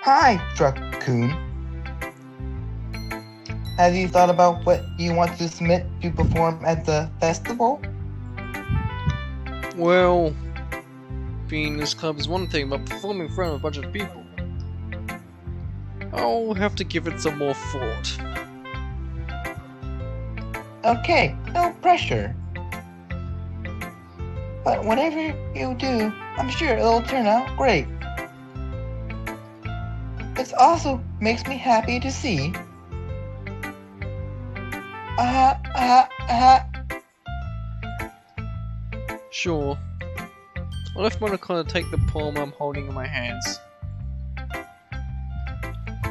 Hi, Truck-kun. Have you thought about what you want to submit to perform at the festival? Well, being in this club is one thing, but performing in front of a bunch of people, I'll have to give it some more thought. Okay, no pressure. But whatever you do, I'm sure it'll turn out great. It also makes me happy to see. Sure. I'll have Monocon to take the poem I'm holding in my hands.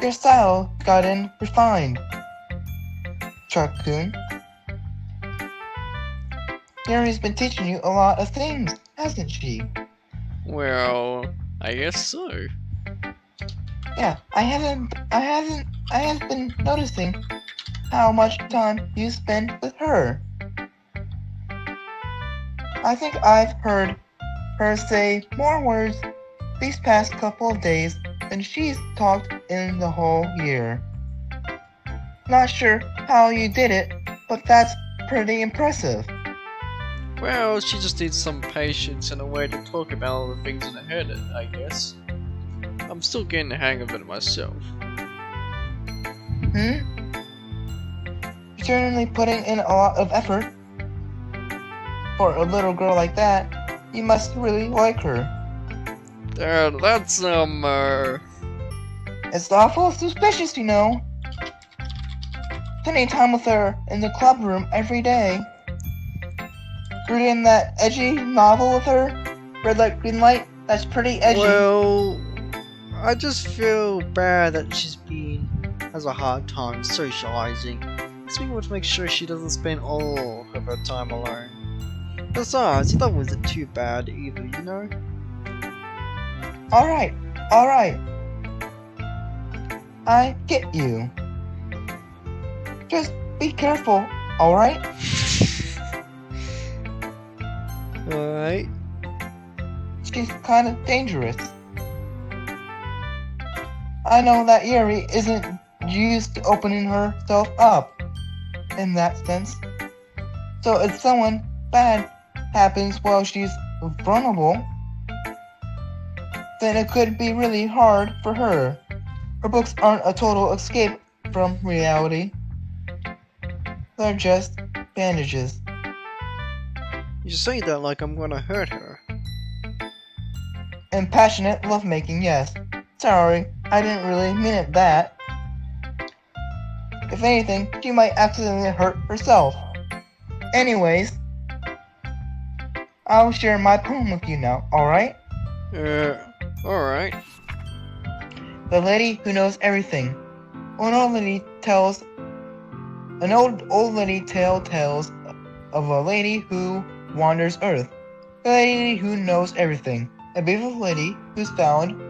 Your style gotten refined, Truck-kun. Yuri's been teaching you a lot of things, hasn't she? Well, I guess so. Yeah, I have been noticing how much time you spend with her. I think I've heard her say more words these past couple of days than she's talked in the whole year. Not sure how you did it, but that's pretty impressive. Well, she just needs some patience and a way to talk about all the things in her head, I guess. I'm still getting the hang of it myself. You're certainly putting in a lot of effort. For a little girl like that, you must really like her. That's, It's awful suspicious, you know. Spending time with her in the club room every day. Reading that edgy novel with her, Red Light, Green Light, that's pretty edgy. Well, I just feel bad that has a hard time socializing. So we want to make sure she doesn't spend all of her time alone. Besides, that wasn't too bad either, you know? Alright. I get you. Just be careful, alright? Alright. She's kind of dangerous. I know that Yuri isn't used to opening herself up in that sense. So if someone bad happens while she's vulnerable, then it could be really hard for her. Her books aren't a total escape from reality. They're just bandages. You say that like I'm gonna hurt her. And passionate lovemaking, yes. Sorry, I didn't really mean it that. If anything, she might accidentally hurt herself. Anyways, I'll share my poem with you now, alright? Alright. The Lady Who Knows Everything. An old lady tale tells of a lady who wanders Earth. The lady who knows everything. A beautiful lady who's found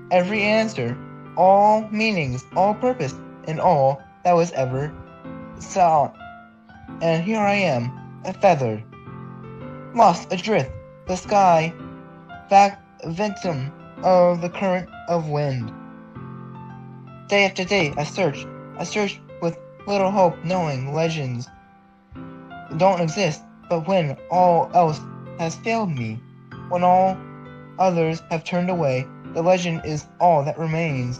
every answer, all meanings, all purpose, and all that was ever saw. And here I am, a feather, lost adrift, the sky, victim of the current of wind. Day after day I searched with little hope, knowing legends don't exist, but when all else has failed me, when all others have turned away, the legend is all that remains.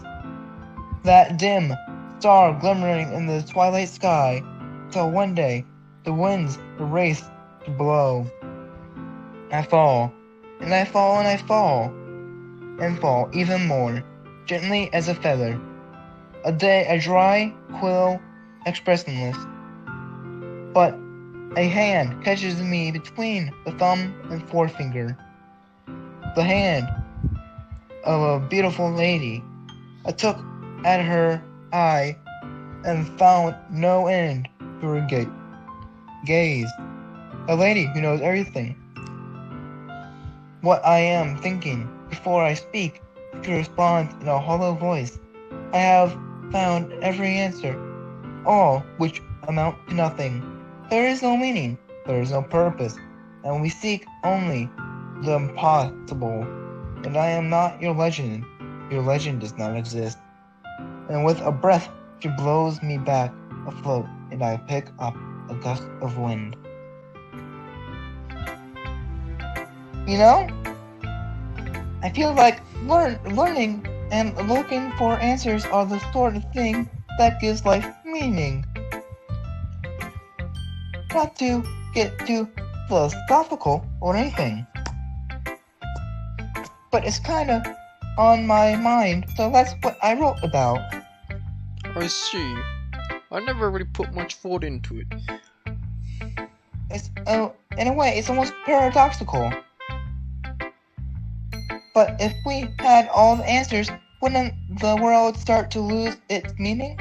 That dim star glimmering in the twilight sky, till one day the winds race to blow. I fall, and I fall, and I fall, and fall even more, gently as a feather. A dry quill, expressionless. But a hand catches me between the thumb and forefinger. The hand of a beautiful lady. I took at her eye and found no end to her gaze. A lady who knows everything. What I am thinking before I speak, she responds in a hollow voice. I have found every answer, all which amount to nothing. There is no meaning, there is no purpose, and we seek only the impossible. And I am not your legend, your legend does not exist. And with a breath, she blows me back afloat, and I pick up a gust of wind. You know, I feel like learning and looking for answers are the sort of thing that gives life meaning. Not to get too philosophical or anything, but it's kinda on my mind, so that's what I wrote about. I see. I never really put much thought into it. It's, in a way, it's almost paradoxical. But if we had all the answers, wouldn't the world start to lose its meaning?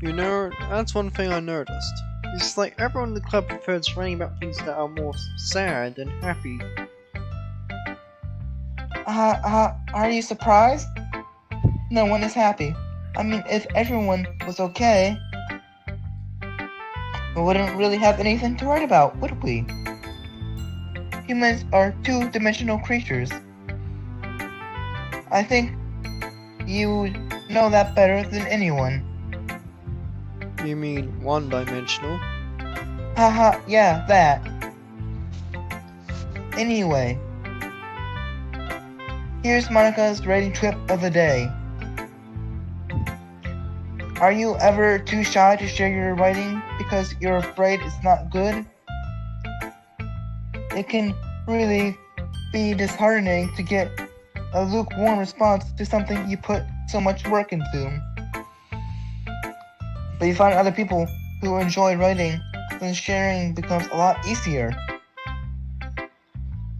You know, that's one thing I noticed. It's like everyone in the club prefers writing about things that are more sad than happy. Are you surprised? No one is happy. I mean, if everyone was okay, we wouldn't really have anything to write about, would we? Humans are two-dimensional creatures. I think you know that better than anyone. You mean one-dimensional? Haha, yeah, that. Anyway, here's Monica's writing trip of the day. Are you ever too shy to share your writing because you're afraid it's not good? It can really be disheartening to get a lukewarm response to something you put so much work into. But you find other people who enjoy writing, then sharing becomes a lot easier.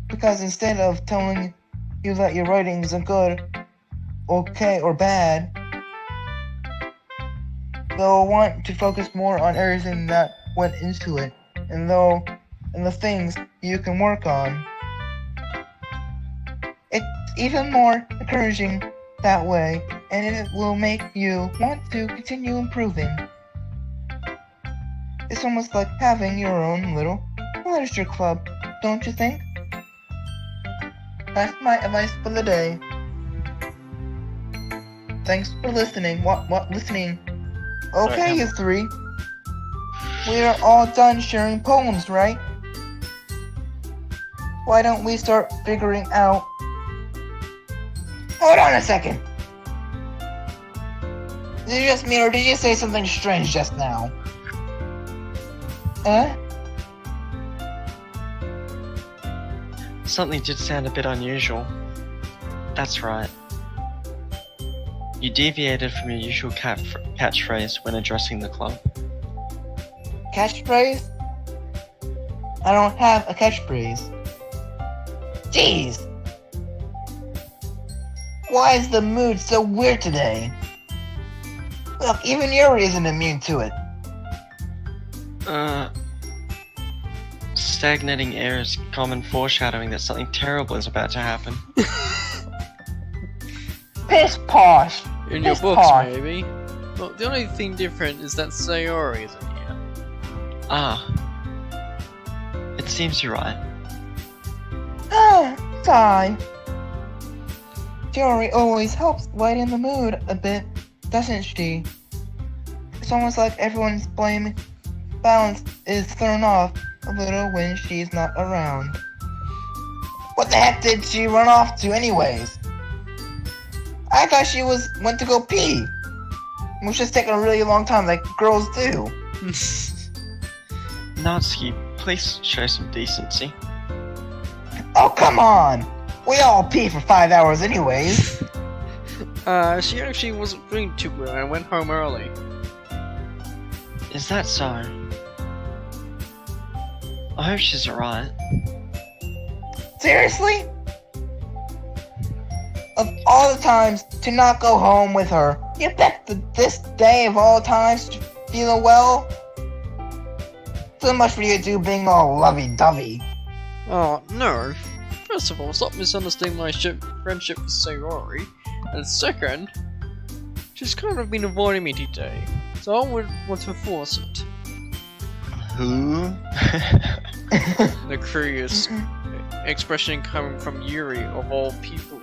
Because instead of telling you that your writing isn't good, okay, or bad, they'll want to focus more on everything that went into it, and the things you can work on. It's even more encouraging that way, and it will make you want to continue improving. It's almost like having your own little literature club, don't you think? That's my advice for the day. Thanks for listening. What listening? Okay, you three. We are all done sharing poems, right? Why don't we start figuring out... Hold on a second! Did you just mean, or did you say something strange just now? Huh? Something did sound a bit unusual. That's right. You deviated from your usual catchphrase when addressing the club. Catchphrase? I don't have a catchphrase. Jeez! Why is the mood so weird today? Look, even Yuri isn't immune to it. Stagnating air is common foreshadowing that something terrible is about to happen. Piss posh! In your Piss books, posh. maybe. Well, the only thing different is that Sayori isn't here. Ah. It seems you're right. Sigh. Yuri always helps lighten the mood a bit, doesn't she? It's almost like everyone's balance is thrown off a little when she's not around. What the heck did she run off to anyways? I thought she went to go pee. It was just taking a really long time like girls do. Natsuki, please show some decency. Oh, come on! We all pee for 5 hours anyways. She actually wasn't feeling too well and went home early. Is that so? I hope she's alright. Seriously? Of all the times to not go home with her, you picked this day of all times to feeling well? So much for you two being all lovey-dovey. Oh, no. First of all, stop misunderstanding my friendship with Sayori. And second, she's kind of been avoiding me today, so I wouldn't want to force it. Who? The curious expression coming from Yuri, of all people.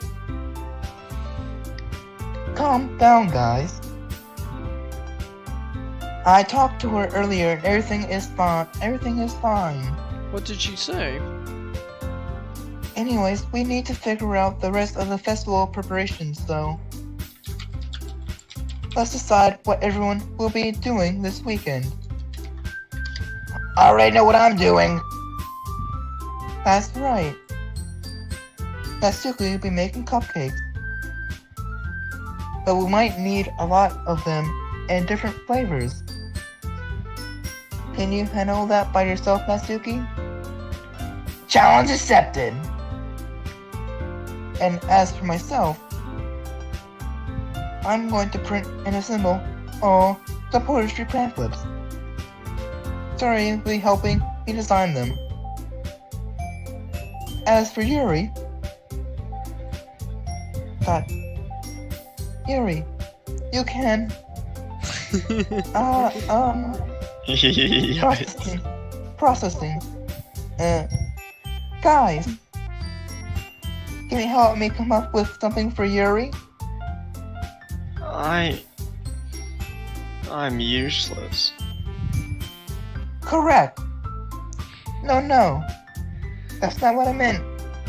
calm down, guys. I talked to her earlier and everything is fine. Everything is fine. What did she say? Anyways, we need to figure out the rest of the festival preparations, so let's decide what everyone will be doing this weekend. I already know what I'm doing. That's right. Natsuki will be making cupcakes. But we might need a lot of them in different flavors. Can you handle that by yourself, Natsuki? Challenge accepted! And as for myself, I'm going to print and assemble all the poetry pamphlets. Sorry, will be helping me design them. As for Yuri, Yuri, you can, processing, guys, can you help me come up with something for Yuri? I'm useless. Correct. No. That's not what I meant.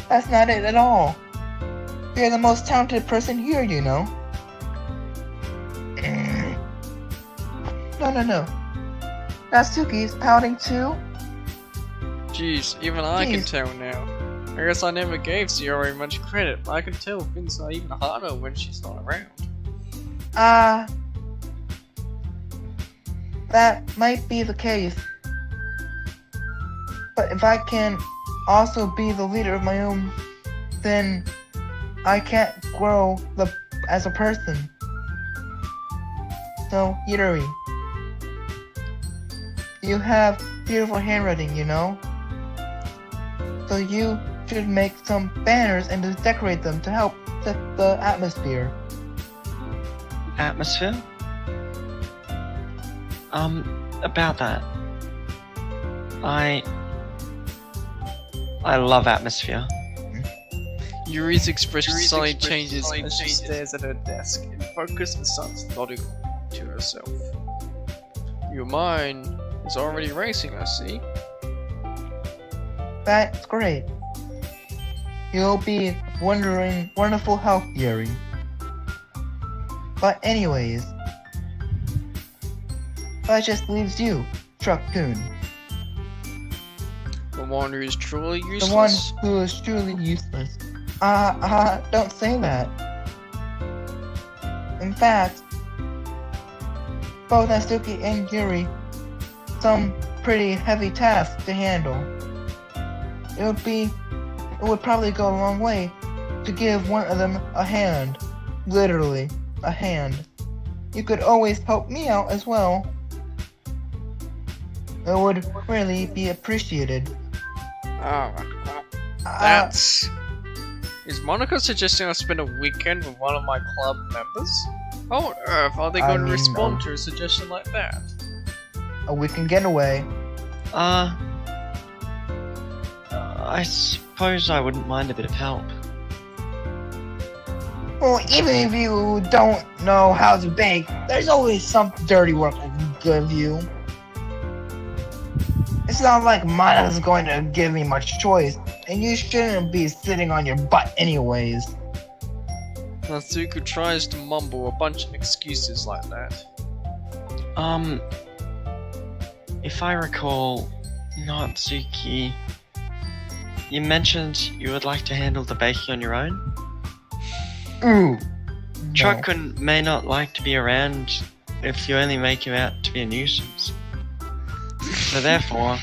That's not it at all. You're the most talented person here, you know. No. Natsuki's pouting too? Jeez, even I can tell now. I guess I never gave Sayori much credit, but I can tell things are even harder when she's not around. That might be the case. But if I can also be the leader of my own, then I can't grow as a person. So, Yuri, you have beautiful handwriting, you know? So you should make some banners and just decorate them to help set the atmosphere. Atmosphere? About that. I love atmosphere. Yuri's expression suddenly changes as she stares at her desk in focus and starts nodding to herself. Your mind is already racing, I see. That's great. You'll be wonderful health, Yuri. But anyways, that just leaves you, Truck-kun. The one who is truly useless? The one who is truly useless. Don't say that. In fact, both Natsuki and Yuri some pretty heavy tasks to handle. It would probably go a long way to give one of them a hand. Literally, a hand. You could always help me out as well. It would really be appreciated. That's... Is Monica suggesting I spend a weekend with one of my club members? How on earth are they going to respond to a suggestion like that? A weekend getaway. I suppose I wouldn't mind a bit of help. Well, even if you don't know how to bake, there's always some dirty work I can give you. It's not like Monica's going to give me much choice, and you shouldn't be sitting on your butt anyways. Natsuko tries to mumble a bunch of excuses like that. If I recall, Natsuki, you mentioned you would like to handle the baking on your own? Ooh. Truck-kun may not like to be around if you only make him out to be a nuisance. So therefore,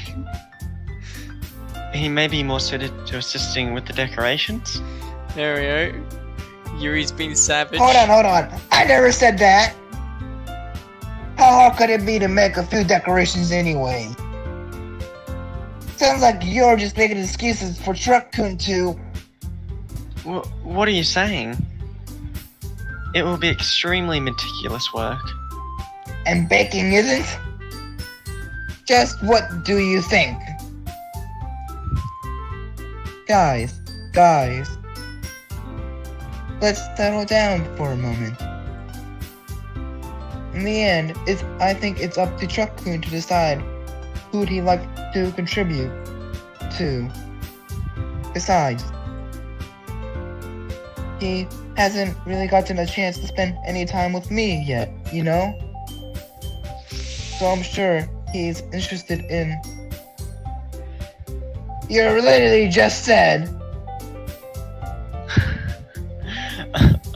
he may be more suited to assisting with the decorations. There we go. Yuri's being savage. Hold on. I never said that. How hard could it be to make a few decorations anyway? Sounds like you're just making excuses for Truck-kun to... What are you saying? It will be extremely meticulous work. And baking isn't? Just what do you think? Guys. Let's settle down for a moment. In the end, I think it's up to Truck-kun to decide who'd he like to contribute to. Besides, he hasn't really gotten a chance to spend any time with me yet, you know? So I'm sure he's interested in... You literally just said...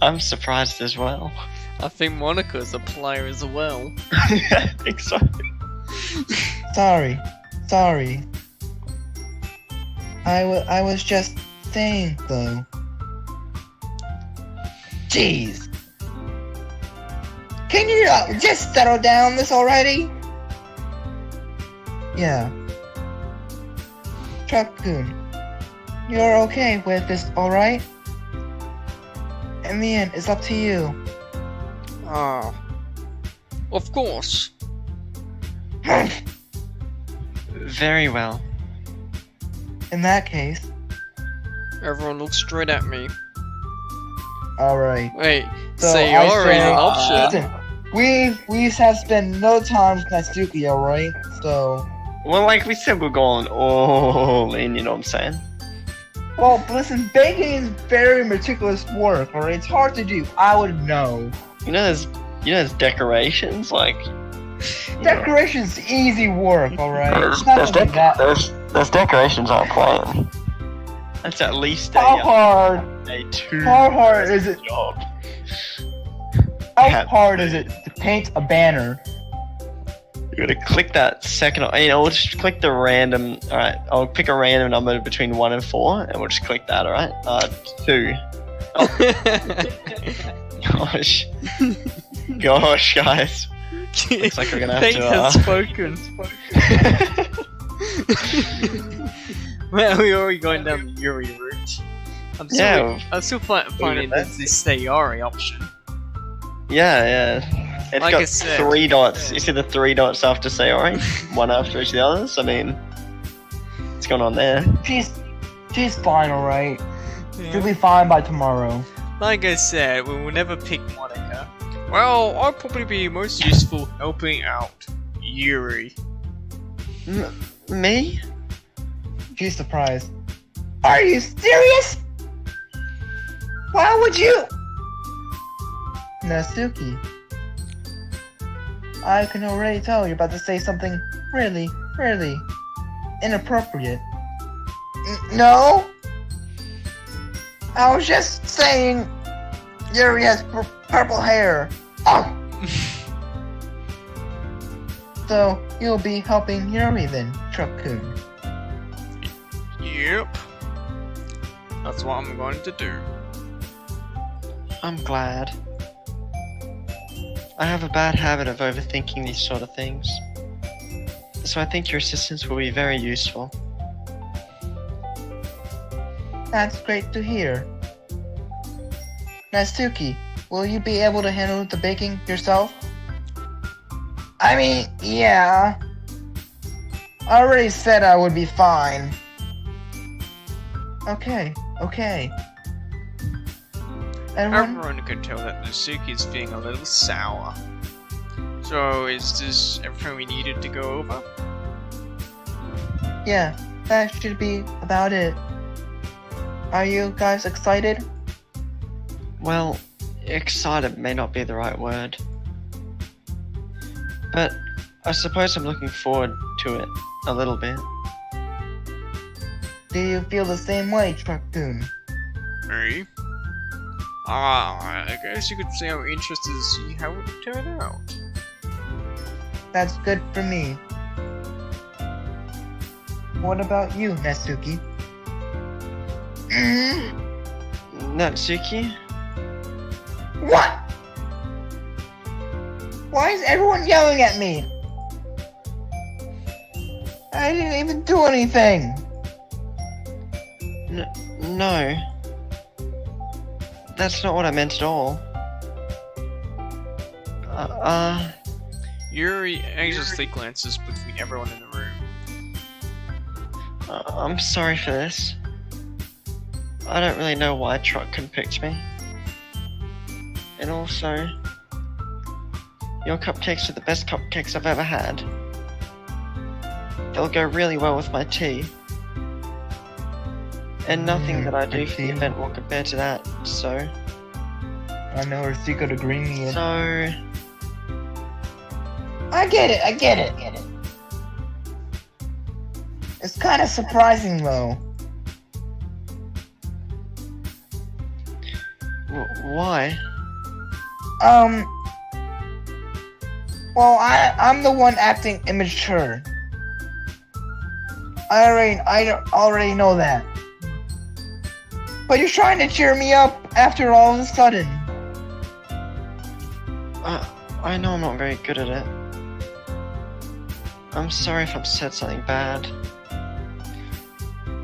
I'm surprised as well. I think Monica's a player as well. I think so. Sorry. I was just saying, though. Jeez. Can you just settle down this already? Yeah. Truck-kun, you're okay with this, alright? In the end, it's up to you. Of course. Very well. In that case, Everyone looks straight at me. alright. Wait, So Sayori I is say, an option. Listen, we have spent no time with Natsuki, alright? So, Well, like we said, we're going all in, you know what I'm saying? well, listen, baking is very meticulous work, alright? It's hard to do. I would know. You know there's decorations, like... Decoration's easy work, alright? It's not like that. There's decorations I'm playing. That's at least How hard is it? job. How hard is it to paint a banner? You're gonna click that second, we'll just click the random, alright, I'll pick a random number between 1 and 4, and we'll just click that, alright? 2. Gosh. Gosh, guys. Looks like we're gonna have to, spoken. Well, we're already going down the Yuri route. I'm still finding this Sayori option. Yeah. It's Like got I said, 3 dots. You see the 3 dots after Sayori? One after each of the others? I mean, what's going on there? She's fine, alright? Yeah. She'll be fine by tomorrow. Like I said, we will never pick Monica. Well, I'll probably be most useful helping out Yuri. Me? She's surprised. Are you serious? Why would you? Natsuki. I can already tell you're about to say something really inappropriate. No? I was just saying Yuri has purple hair. Oh! So, you'll be helping Yuri then, Truck-kun. Yep. That's what I'm going to do. I'm glad. I have a bad habit of overthinking these sort of things. So I think your assistance will be very useful. That's great to hear. Natsuki, will you be able to handle the baking yourself? I mean, yeah. I already said I would be fine. Okay. Everyone can tell that Natsuki is feeling a little sour. So, is this everything we needed to go over? Yeah, that should be about it. Are you guys excited? Well, excited may not be the right word. But I suppose I'm looking forward to it a little bit. Do you feel the same way, Truck-kun? Me? I guess you could say I'm interested to see how it would turn out. That's good for me. What about you, Natsuki? Natsuki? What? Why is everyone yelling at me? I didn't even do anything. No. That's not what I meant at all. Yuri anxiously glances between everyone in the room. I'm sorry for this. I don't really know why Truck-kun picked me. And also, Your cupcakes are the best cupcakes I've ever had. They'll go really well with my tea. And nothing that I do for the event will compare to that, so... I know her secret ingredient. So... I get it. It's kind of surprising though. Why? Well, I'm the one acting immature. I already know that. But you're trying to cheer me up after all of a sudden. I know I'm not very good at it. I'm sorry if I've said something bad.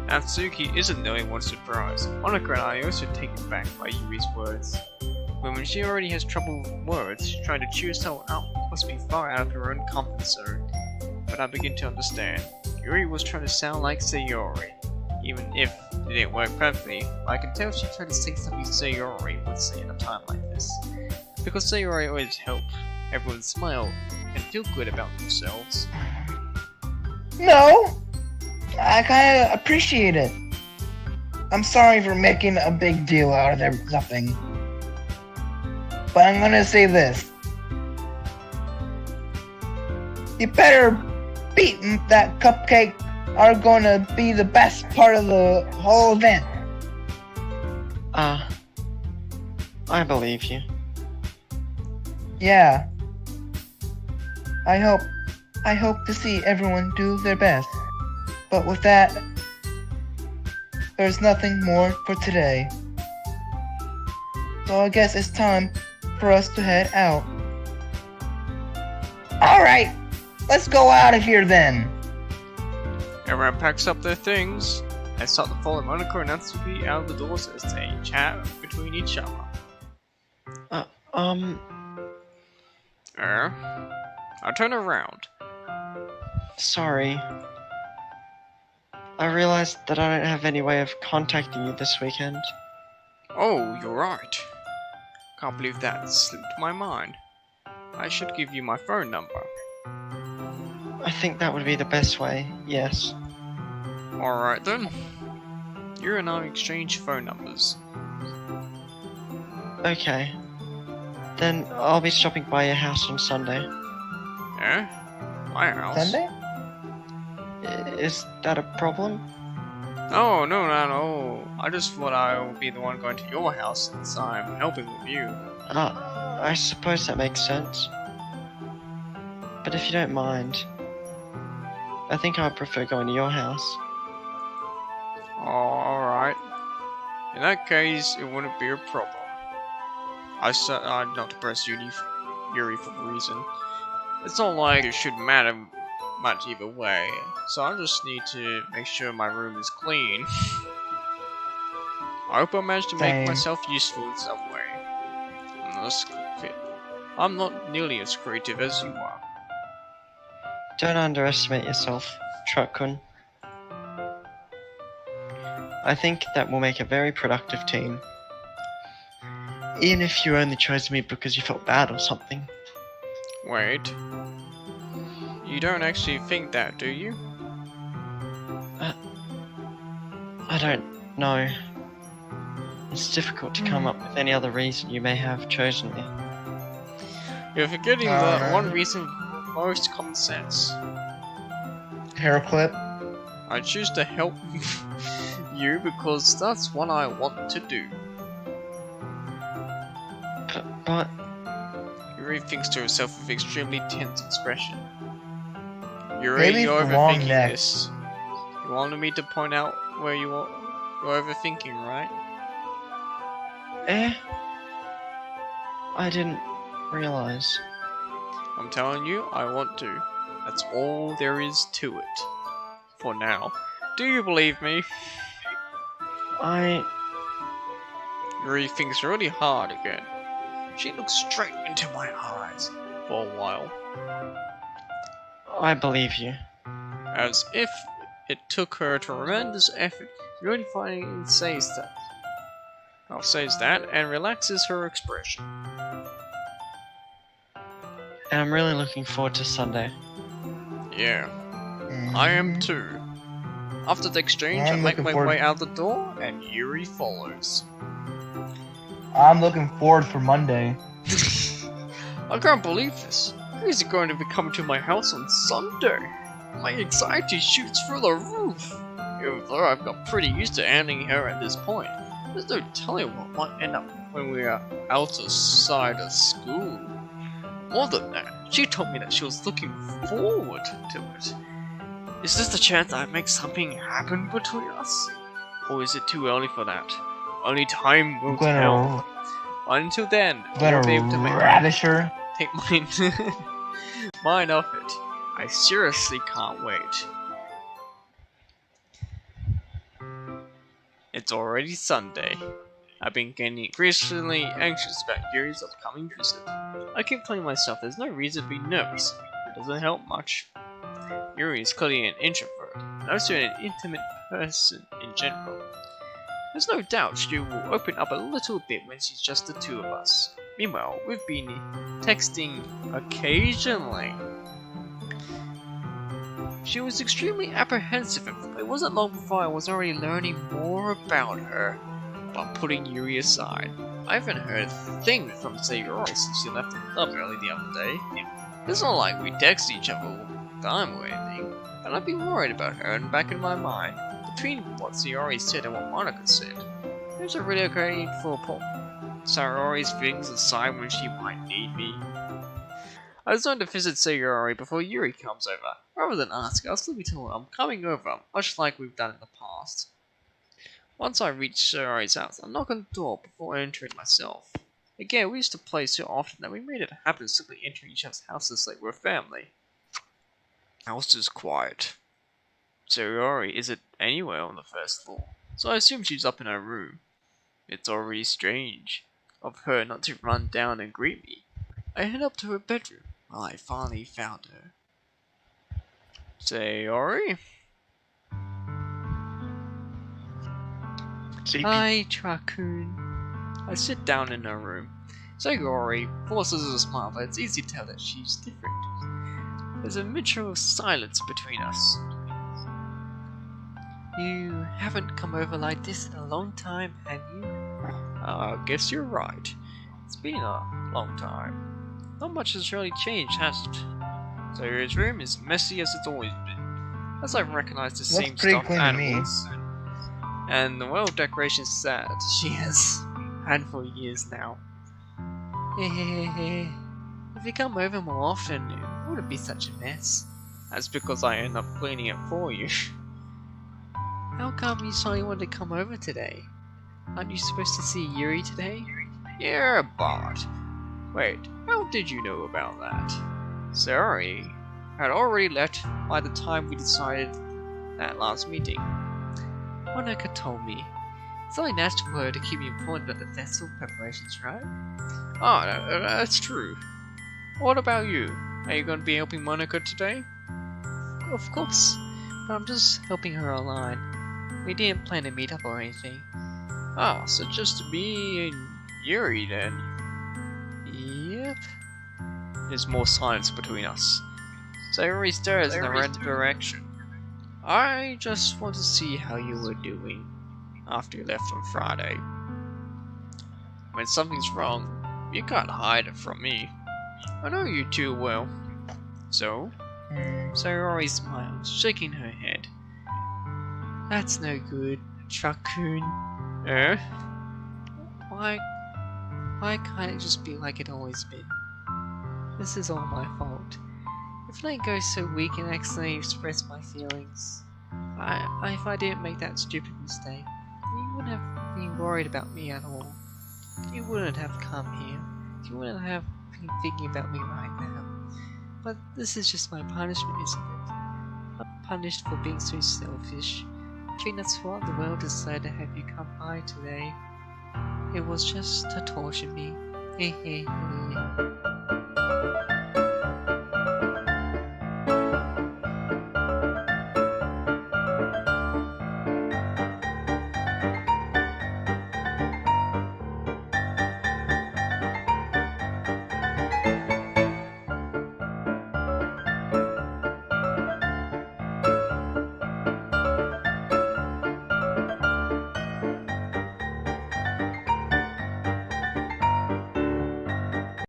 Natsuki isn't the only one surprised. Monica and I are also taken back by Yuri's words. But when she already has trouble with words, trying to cheer someone up must be far out of her own comfort zone. But I begin to understand. Yuri was trying to sound like Sayori. Even if it didn't work perfectly, I can tell she tried to say something Sayori would say in a time like this. Because Sayori always helped everyone smile and feel good about themselves. No! I kinda appreciate it. I'm sorry for making a big deal out of nothing. But I'm gonna say this. You better beat that cupcake are gonna be the best part of the whole event. I believe you. Yeah. I hope to see everyone do their best. But with that, there's nothing more for today. So I guess it's time for us to head out. Alright, let's go out of here then. Everyone packs up their things and start to follow Monica and Natsuki out of the doors as they chat between each other. I turn around. Sorry. I realized that I don't have any way of contacting you this weekend. Oh, you're right. Can't believe that slipped my mind. I should give you my phone number. I think that would be the best way, yes. Alright then. You and I exchange phone numbers. Okay. Then I'll be stopping by your house on Sunday. Eh? My house? Sunday? Is that a problem? Oh, no. I just thought I would be the one going to your house since I'm helping with you. I suppose that makes sense. But if you don't mind, I think I would prefer going to your house. Oh, alright. In that case, it wouldn't be a problem. Not to press Yuri for the reason. It's not like it should matter much either way, so I just need to make sure my room is clean. I hope I managed to make myself useful in some way. I'm not nearly as creative as you are. Don't underestimate yourself, Truck-kun. I think that will make a very productive team. Even if you only chose me because you felt bad or something. Wait. You don't actually think that, do you? I don't know. It's difficult to come up with any other reason you may have chosen me. You're forgetting the one reason most common sense. Hair clip. I choose to help you because that's what I want to do. But... Yuri thinks to herself with extremely tense expression. Yuri, Maybe you're the long overthinking neck. this. You wanted me to point out where you're overthinking, right? I didn't realize. I'm telling you, I want to. That's all there is to it. For now. Do you believe me? Yuri thinks really hard again. She looks straight into my eyes for a while. I believe you. As if it took her tremendous effort, Yuri finally says that and relaxes her expression. And I'm really looking forward to Sunday. Yeah, I am too. After the exchange, I I'm make looking my forward- way out the door, and Yuri follows. I'm looking forward for Monday. I can't believe this. Yuri's going to be coming to my house on Sunday. My anxiety shoots through the roof. Even though I've got pretty used to handling her at this point, there's no telling what might end up when we are outside of school. More than that, she told me that she was looking forward to it. Is this the chance I make something happen between us? Or is it too early for that? Only time will I'm tell. gonna, Until then, I gonna won't be able to ravish her. take mine off it. I seriously can't wait. It's already Sunday. I've been getting increasingly anxious about Yuri's upcoming visit. I keep telling myself there's no reason to be nervous. It doesn't help much. Yuri is clearly an introvert, and also an intimate person in general. There's no doubt she will open up a little bit when she's just the two of us. Meanwhile, we've been texting occasionally. She was extremely apprehensive, but it wasn't long before I was already learning more about her. But putting Yuri aside, I haven't heard a thing from Sayori since she left the club early the other day. It's not like we text each other all the time or anything, but I've been worried about her in the back of my mind. Between what Sayori said and what Monica said, there's a really okay need for Sayori's feelings aside when she might need me. I was going to visit Sayori before Yuri comes over. Rather than ask, I'll simply tell her I'm coming over, much like we've done in the past. Once I reach Sayori's house, I knock on the door before entering myself. Again, we used to play so often that we made it happen simply entering each other's houses like we're family. The house is quiet. Sayori isn't anywhere on the first floor, so I assume she's up in her room. It's already strange of her not to run down and greet me. I head up to her bedroom. Well, I finally found her. Sayori? Hi, Raccoon. I sit down in her room. Sayori forces a smile, but it's easy to tell that she's different. There's a mixture of silence between us. You haven't come over like this in a long time, have you? I guess you're right. It's been a long time. Not much has really changed, has it? Sayori's room is messy as it's always been, as I recognize the same pretty stuffed clean to me. animals. And the well decorations that she has had for years now. If you come over more often, it wouldn't be such a mess. That's because I end up cleaning it for you. How come you suddenly wanted to come over today? Aren't you supposed to see Yuri today? Yeah, but... Wait, how did you know about that? Sayori had already left by the time we decided that last meeting. Monica told me. It's only natural for her to keep me informed about the festival preparations, right? Oh, that's true. What about you? Are you going to be helping Monica today? Of course, but I'm just helping her align. We didn't plan to meet up or anything. Ah, so just me and Yuri then? Yep. There's more silence between us. Sayori stares in the random direction. I just want to see how you were doing after you left on Friday. When something's wrong, you can't hide it from me. I know you too well. So? Sayori smiles, shaking her head. That's no good, Raccoon. Why can't it just be like it always been? This is all my fault. If I go so weak and accidentally express my feelings, if I didn't make that stupid mistake, you wouldn't have been worried about me at all. You wouldn't have come here. You wouldn't have been thinking about me right now. But this is just my punishment, isn't it? I'm punished for being so selfish. I think that's why the world decided to have you come by today. It was just to torture me. Hehehe.